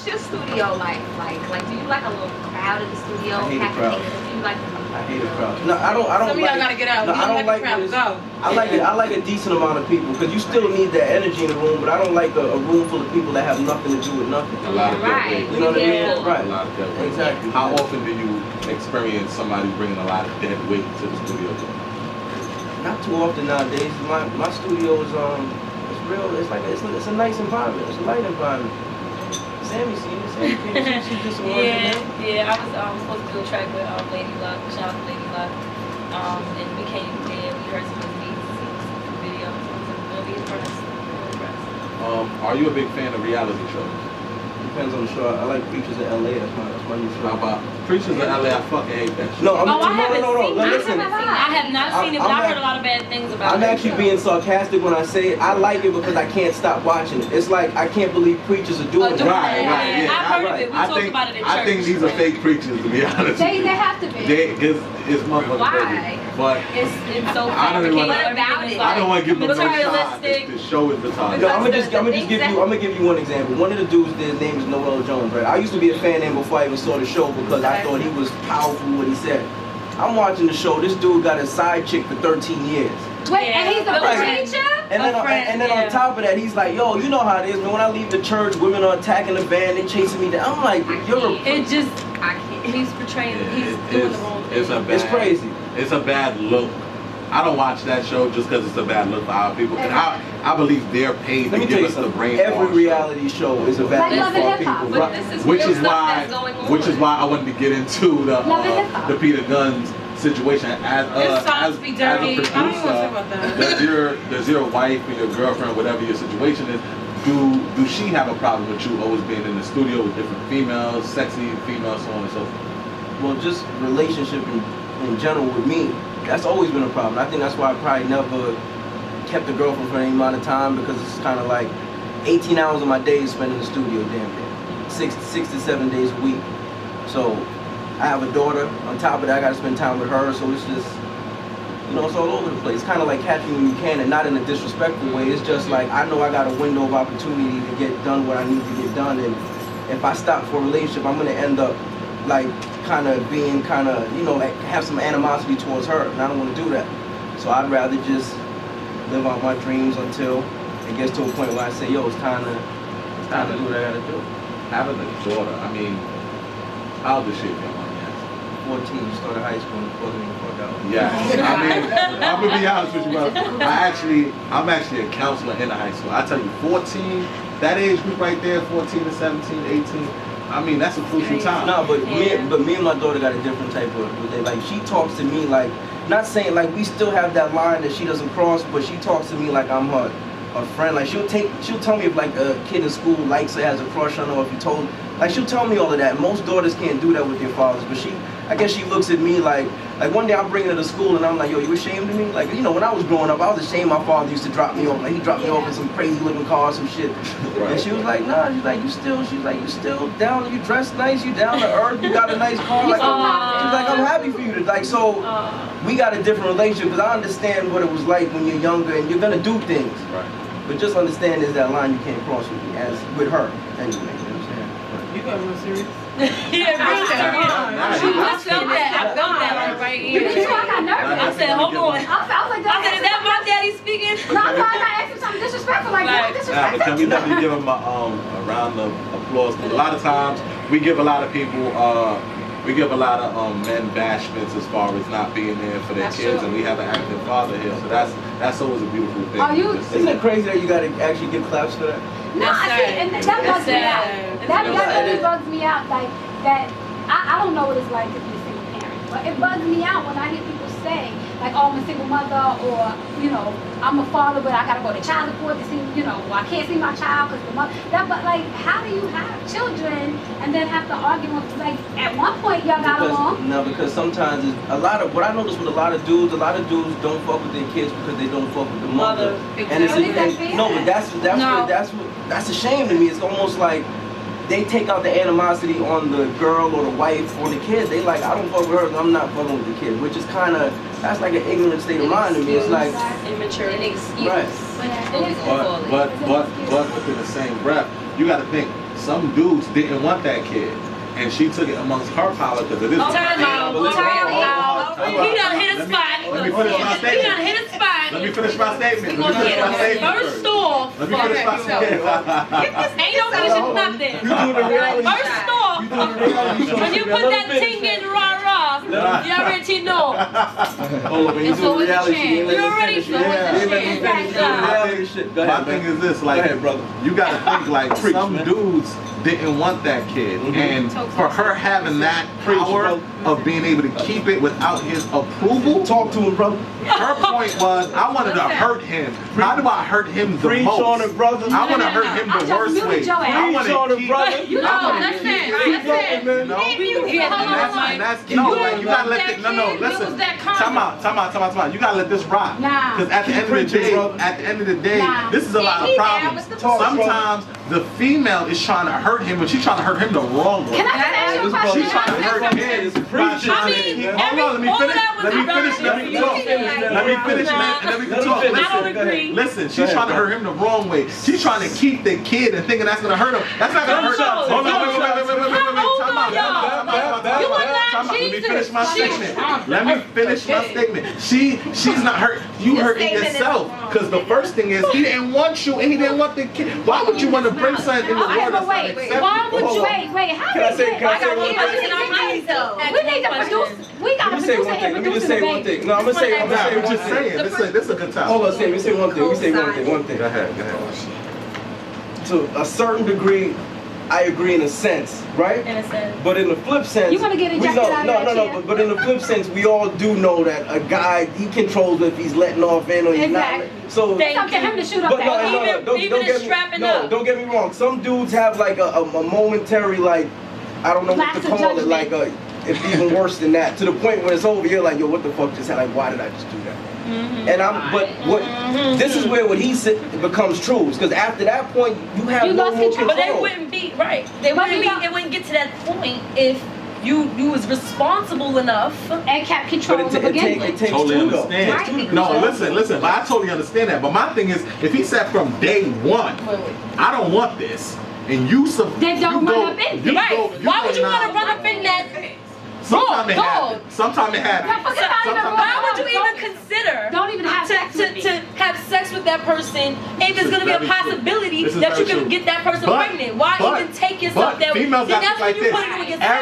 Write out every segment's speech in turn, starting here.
your studio like? Like, do you like a little crowd in the studio? I hate a crowd. Do you like? I hate a crowd. No, I don't. Some of y'all gotta get out. No, I don't like crowd. Go. I like it. I like a decent amount of people because you still need that energy in the room. But I don't like a room full of people that have nothing to do with nothing. A lot of Right. You know what I mean? Right. A lot of dead weight. Exactly. How often do you experience somebody bringing a lot of dead weight to the studio? Not too often nowadays. My studio is it's real. It's like it's a nice environment. It's a light environment. Sammy seen it. Sammy came. She just Yeah. I was supposed to do a track with Lady Luck. Shout out to Lady Luck. And we came there. We heard some of the beats, some videos. I was really impressed. Are you a big fan of reality shows? Depends on the show. I like Preachers in LA. That's my new show. How about Preachers in LA? I fucking hate that shit. No, I haven't seen it. Listen. I have not seen it, but I've heard a lot of bad things about it. I'm actually being sarcastic when I say it. I like it because I can't stop watching it. It's like I can't believe preachers are doing it. Right, yeah. I've heard of it. We talked about it in church. I think these are fake preachers, to be honest. They have to be. Because it's motherfucking Why? But It's so I don't fabricated. wanna- Everything is I don't want to give them no shot. materialistic. The show is retarded. No, I'm gonna give you one example. One of the dudes, his name is Noel Jones, right? I used to be a fan of him before I even saw the show because I thought he was powerful what he said. I'm watching the show. This dude got a side chick for 13 years. Wait, and he's a Right. preacher? And then on top of that, he's like, yo, you know how it is, man. When I leave the church, women are attacking the van, they chasing me down. I'm like, you're a It just, I can't. he's portraying, he's doing the wrong thing. It's crazy. It's a bad look. I don't watch that show just because it's a bad look for our people. And I believe they're paid to give us the brain. Every reality show is a bad look for our people. But this is Which real is stuff why, that's going on. I wanted to get into the Peter Guns situation as a dirty. I don't even want to talk about that. Does your wife or your girlfriend, whatever your situation is, do she have a problem with you always being in the studio with different females, sexy females, so on and so forth? Well, just relationship in general with me, that's always been a problem. I think that's why I probably never kept a girlfriend for any amount of time because it's kind of like 18 hours of my day is spent in the studio, damn near. 6 to 7 days a week. So I have a daughter. On top of that, I got to spend time with her. So it's just, it's all over the place. It's kind of like catching when you can, and not in a disrespectful way. It's just like I know I got a window of opportunity to get done what I need to get done, and if I stop for a relationship, I'm gonna end up like being like have some animosity towards her, and I don't want to do that. So I'd rather just live out my dreams until it gets to a point where I say, yo, it's time to do what I gotta do. Having a daughter, I mean, how old is she? 14, started high school and fucking me the fuck out. Yeah, I mean, I'm gonna be honest with you, bro. I'm actually a counselor in the high school. I tell you, 14, that age group right there, 14 to 17, 18. I mean, that's a crucial time. No, but me and my daughter got a different type of, like, she talks to me like, not saying like we still have that line that she doesn't cross, but she talks to me like I'm her friend. Like she'll tell me if like a kid in school likes her, has a crush on her, or if you told, like she'll tell me all of that. Most daughters can't do that with their fathers, but I guess she looks at me like one day I'm bringing her to school and I'm like, yo, you ashamed of me? Like, when I was growing up, I was ashamed my father used to drop me off. Like he dropped me off in some crazy looking car, some shit. Right. And she was like, nah, she's like, you still down, you dress nice, you down to earth, you got a nice car. Like, she's like, I'm happy for you to we got a different relationship because I understand what it was like when you're younger and you're gonna do things. Right. But just understand there's that line you can't cross with me, as with her. Anyway, you know what I'm saying? You got real serious? I felt that right here. Me too, I got nervous. I said, hold on. I was like, is that my daddy speaking? No, I'm not asking something disrespectful like that. Nah, but can we definitely give him a round of applause? A lot of times we give a lot of people men bashments as far as not being there for their kids, and we have an active father here, so that's always a beautiful thing. Isn't it crazy that you gotta actually give claps for that? No, I see, and that bugs me out. That really bugs me out. Like that, I don't know what it's like to be a single parent, but it bugs me out when I hear people say, like, oh, I'm a single mother, or I'm a father, but I gotta go to child support to see, or I can't see my child because the mother. But like, how do you have children and then have to argue with, like, at one point y'all got along? No, because sometimes what I notice with a lot of dudes don't fuck with their kids because they don't fuck with the mother. And that's a shame to me. It's almost like they take out the animosity on the girl or the wife or the kid. They like, I don't fuck with her, I'm not fucking with the kid, which is that's like an ignorant state of mind to me. It's like immature, an excuse. Right. But within the same breath, you got to think some dudes didn't want that kid. And she took it amongst her pile because it is. Time out. He done hit a spot. Let me finish my He statement. done hit a spot. Let me finish my statement. First off, Let me finish my statement. ain't no finish nothing. First off, when you put that thing in rah-rah, you already know. Hold on, when you It's do always a reality, chance. you ain't You let me already finish. know Yeah, it's a you let me chance. finish. Reality shit. Go ahead, My thing man. is this, like, Go ahead, brother. you gotta think like Preach, some man. dudes didn't want that kid, and for her having that power of being able to keep it without his approval. Talk to him, brother. Her point was, I wanted to hurt him. How do I hurt him the Preach most? on it, brother. I want to hurt him I the just worst muted way. your ass. I want Preach on to it, keep. brother. I wanna keep- Listen. No, Hold and that's no, like you gotta let it. No, listen. Time out. You gotta let this rock. Nah. Because at the end of the preaching, day, brother. Nah. this is a lot of problems. Sometimes the female is trying to hurt him, but she's trying to hurt him the wrong way. Can I just ask you a question? She's trying to hurt him. Hold on, let me finish. Let me talk. Let me finish, man, and then we can talk. I don't agree. Listen, she's trying to hurt him the wrong way. She's trying to keep the kid and thinking that's gonna hurt him. That's not gonna hurt him. Hold on, wait. Time out. Let me finish my statement. Let me finish my statement. She's not hurt. You hurting yourself. Because the first thing is he didn't want you and he didn't want the kid. Why would you want to bring something in the Okay, world but that's not wait, acceptable? why would you, wait, how Can I did say- you can I say get, one thing? we need to produce, we got Let to me say produce one and thing. Let me just produce say the one baby. thing. No, I'm gonna say Nah, one I'm just thing. saying. This is a good time. Hold on, let me say one thing. Let me say one thing. One thing. Go ahead. To a certain degree, I agree in a sense, right? In a sense. But in the flip sense, You wanna get we ejected know, out of no, that no, chair? no. But in the flip sense, we all do know that a guy, he controls if he's letting off in or he's Exactly. not. So, It's up to him to shoot up but that no, wall. no, no, Even don't if get me, strapping no, up. don't get me wrong. Some dudes have like a momentary, like, I don't know what Lapse to of call it, judgment. like it's even worse than that. To the point when it's over, you're like, yo, what the fuck just happened? Like, why did I just do that? And this is where what he said becomes true, because after that point, you have You no lost more control. But they control. wouldn't be right. They But wouldn't you know- be. It wouldn't get to that point if you was responsible enough. And kept control But to begin with. it takes Totally two though. understand. Right. It takes two. No, listen, but I totally understand that. But my thing is, if he said from day one, I don't want this, and you Then don't run up in it. Right. Why would you want to run up in that? Sometimes it Dog. happens. Sometimes it happens. Now, forget about even Why would you Don't- even consider Don't even have sex with me. to have sex with that person if it's going to be a This is very possibility true. This is that you very can true. get that person But- pregnant? Why but- even take yourself But there? females See, got that's to like when you this. put it on yourself.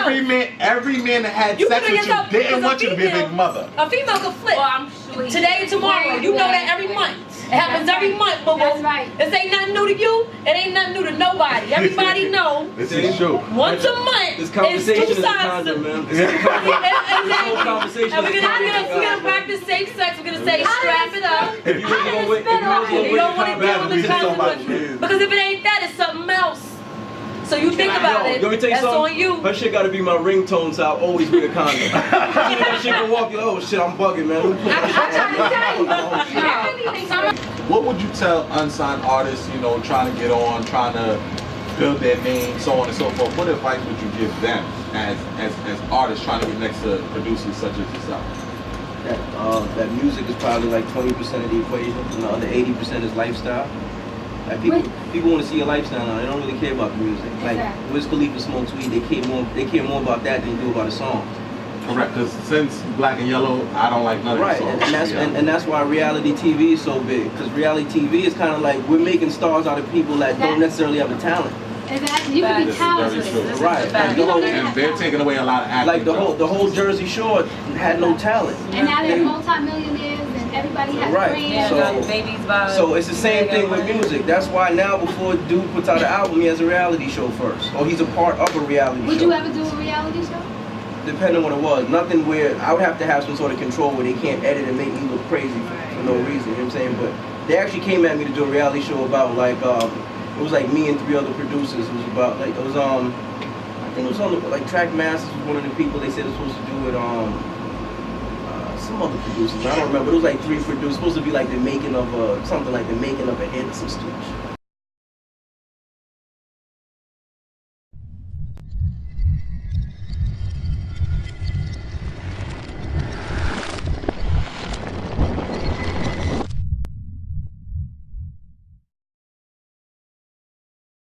Every man that had You sex put it with you yourself didn't because want you to be a big mother. A female can flip. Today and tomorrow. You know that every month. It happens every month, but That's right. this ain't nothing new to you. It ain't nothing new to nobody. Everybody know This is true. once a month This is conversation two is a sides. condom, man. Exactly. whole conversation And is we're condom. gonna practice safe sex. We're gonna say strap it up. If you gonna wait, You don't want to deal with the Somebody consequences. is. Because if it ain't that, it's something else. So you think about it. Yo, let me tell you That's something. on you. Her shit gotta be my ringtone, so I always wear a condom. That shit can walk you. Oh shit, I'm bugging, man. Let me put my shit on. What would you tell unsigned artists, trying to get on, trying to build their name, so on and so forth? What advice would you give them as artists trying to get next to producers such as yourself? That music is probably like 20% of the equation, and the other 80% is lifestyle. Like people want to see your lifestyle now. They don't really care about the music. Like Exactly. Wiz Khalifa smokes weed. They care more about that than they do about a song. Correct, because since Black and Yellow, I don't like none of Right, the songs. and that's why reality TV is so big. Because reality TV is kind of like we're making stars out of people that don't necessarily have a talent. Exactly. You can be This is very talented. true. Right. fact. The whole, And they're taking away a lot of acting. like the whole Jersey Shore had no talent. And now they're They- multi-millionaires and everybody has Right. brands. So- babies by. So it's the same thing with music. That's why now before a dude puts out an album, he has a reality show first. Or he's a part of a reality show. Would you ever do a reality show? Depending on what it was. Nothing where I would have to have some sort of control where they can't edit and make me look crazy for no reason. You know what I'm saying? But they actually came at me to do a reality show about like it was like me and 3 other producers. It was about like it was I think it was on the, like Track Masters was one of the people they said it was supposed to do it some other producers. I don't remember. It was like 3 producers. Supposed to be like the making of something like the making of a hit or some stupid shit.